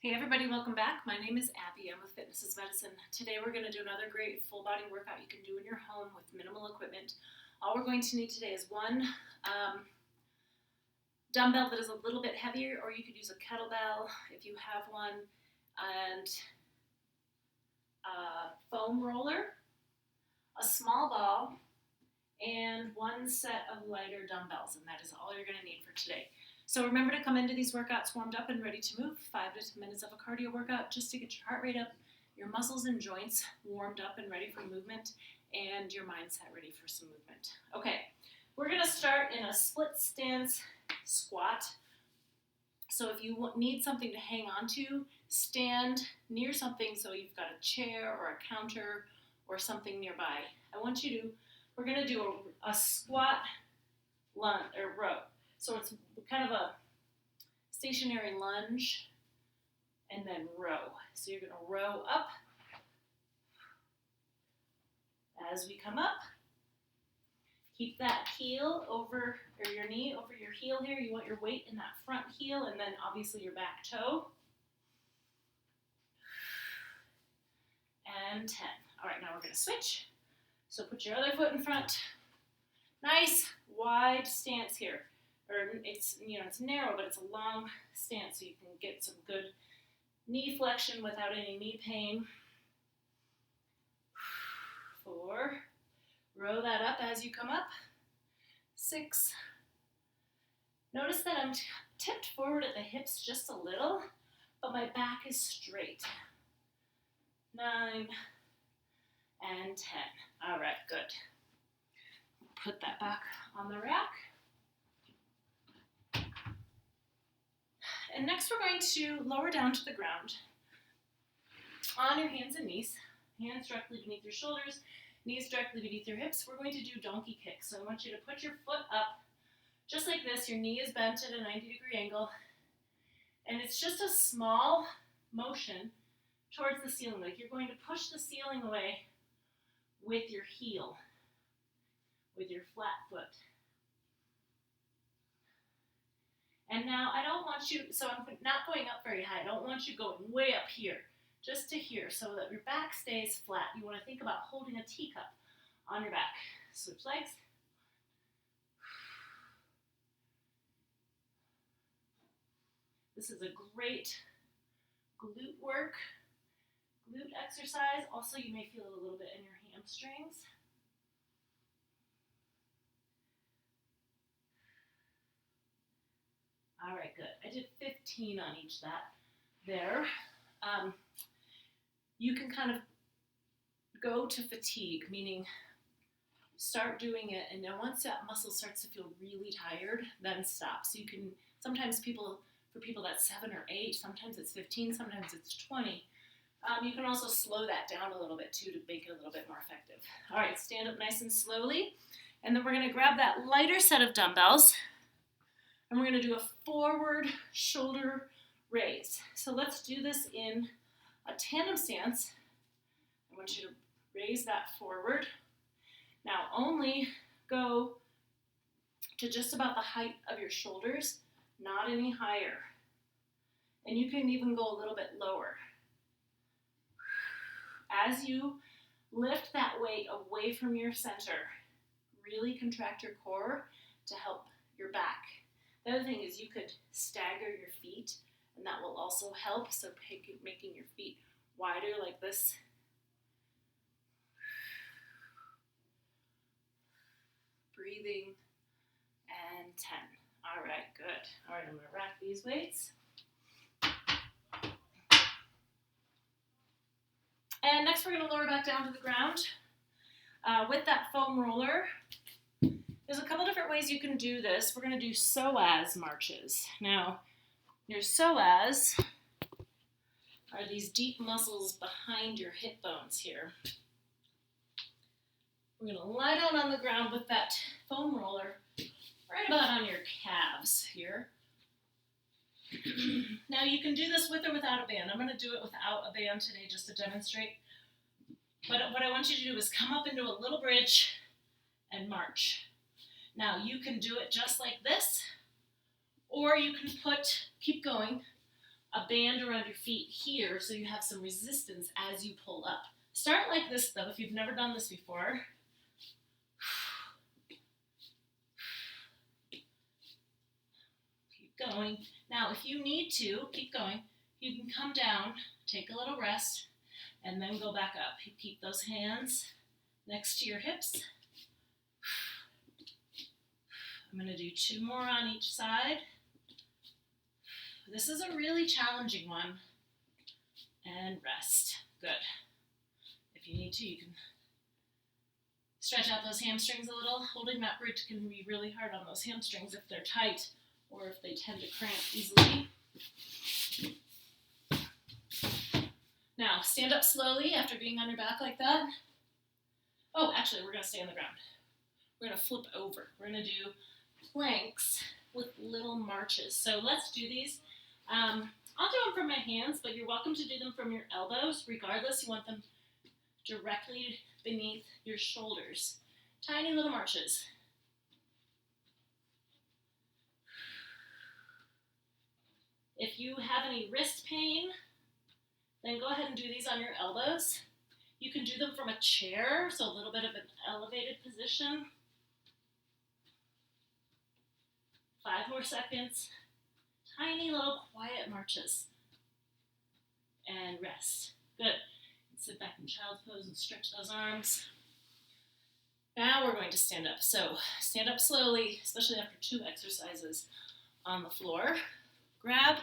Hey everybody, welcome back. My name is Abby. I'm with Fitness is Medicine. Today we're going to do another great full body workout you can do in your home with minimal equipment. All we're going to need today is one dumbbell that is a little bit heavier, or you could use a kettlebell if you have one, and a foam roller, a small ball, and one set of lighter dumbbells, and that is all you're going to need for today. So remember to come into these workouts warmed up and ready to move. 5 to 10 minutes of a cardio workout just to get your heart rate up, your muscles and joints warmed up and ready for movement, and your mindset ready for some movement. Okay, we're going to start in a split stance squat. So if you need something to hang on to, stand near something, so you've got a chair or a counter or something nearby. We're going to do a squat lunge or row. So it's kind of a stationary lunge and then row. So you're going to row up as we come up. Keep that heel over, or your knee over your heel here. You want your weight in that front heel and then obviously your back toe. And 10. All right, now we're going to switch. So put your other foot in front. Nice wide stance here. Or it's narrow, but it's a long stance, so you can get some good knee flexion without any knee pain. 4. Row that up as you come up. 6. Notice that I'm tipped forward at the hips just a little, but my back is straight. 9 and 10. All right, good. Put that back on the rack. And next we're going to lower down to the ground on your hands and knees. Hands directly beneath your shoulders, knees directly beneath your hips. We're going to do donkey kicks. So I want you to put your foot up just like this. Your knee is bent at a 90-degree angle. And it's just a small motion towards the ceiling. Like you're going to push the ceiling away with your heel, with your flat foot. And now I don't want you, so I'm not going up very high. I don't want you going way up here, just to here, so that your back stays flat. You want to think about holding a teacup on your back. Switch legs. This is a great glute work, glute exercise. Also, you may feel it a little bit in your hamstrings. All right, good. I did 15 on each there. You can kind of go to fatigue, meaning start doing it, and then once that muscle starts to feel really tired, then stop. So you can, sometimes for people that's 7 or 8, sometimes it's 15, sometimes it's 20. You can also slow that down a little bit too to make it a little bit more effective. All right, stand up nice and slowly, and then we're going to grab that lighter set of dumbbells, and we're going to do a forward shoulder raise. So let's do this in a tandem stance. I want you to raise that forward. Now only go to just about the height of your shoulders, not any higher. And you can even go a little bit lower. As you lift that weight away from your center, really contract your core to help your back. The other thing is you could stagger your feet, and that will also help. So making your feet wider like this. Breathing, and 10. All right, good. All right, I'm going to rack these weights. And next we're going to lower back down to the ground with that foam roller. There's a couple different ways you can do this. We're going to do psoas marches. Now, your psoas are these deep muscles behind your hip bones here. We're going to lie down on the ground with that foam roller right about on your calves here. Now, you can do this with or without a band. I'm going to do it without a band today just to demonstrate. But what I want you to do is come up into a little bridge and march. Now, you can do it just like this, or you can keep going a band around your feet here so you have some resistance as you pull up. Start like this though if you've never done this before. Keep going. Now if you need to, keep going. You can come down, take a little rest, and then go back up. You keep those hands next to your hips. I'm going to do 2 more on each side. This is a really challenging one. And rest. Good. If you need to, you can stretch out those hamstrings a little. Holding that bridge can be really hard on those hamstrings if they're tight or if they tend to cramp easily. Now, stand up slowly after being on your back like that. Oh, actually, we're going to stay on the ground. We're going to flip over. We're going to do planks with little marches. So let's do these. I'll do them from my hands, but you're welcome to do them from your elbows. Regardless, you want them directly beneath your shoulders. Tiny little marches. If you have any wrist pain, then go ahead and do these on your elbows. You can do them from a chair, so a little bit of an elevated position. 5 more seconds. Tiny little quiet marches. And rest. Good. Sit back in child's pose and stretch those arms. Now we're going to stand up. So stand up slowly, especially after 2 exercises on the floor. Grab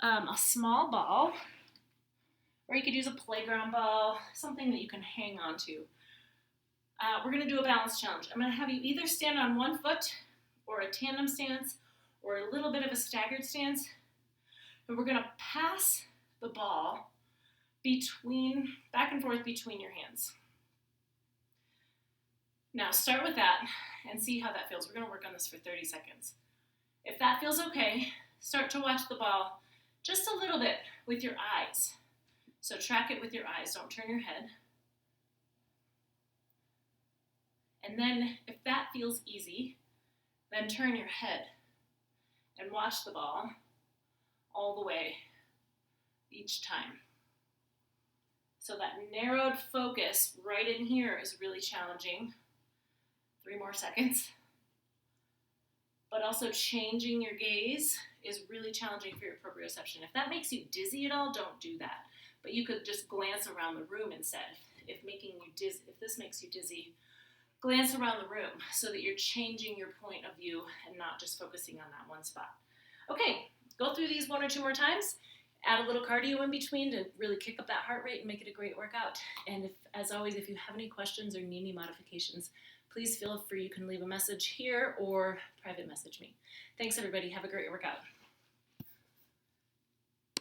a small ball, or you could use a playground ball, something that you can hang on to. We're going to do a balance challenge. I'm going to have you either stand on one foot or a tandem stance or a little bit of a staggered stance. And we're going to pass the ball back and forth between your hands. Now start with that and see how that feels. We're going to work on this for 30 seconds. If that feels okay, start to watch the ball just a little bit with your eyes. So track it with your eyes, don't turn your head. And then if that feels easy, then turn your head and watch the ball all the way each time. So that narrowed focus right in here is really challenging. 3 more seconds. But also changing your gaze is really challenging for your proprioception. If that makes you dizzy at all, don't do that. But you could just glance around the room instead. If this makes you dizzy, glance around the room so that you're changing your point of view and not just focusing on that one spot. Okay, go through these 1 or 2 more times. Add a little cardio in between to really kick up that heart rate and make it a great workout. And as always, if you have any questions or need any modifications, please feel free. You can leave a message here or private message me. Thanks, everybody. Have a great workout.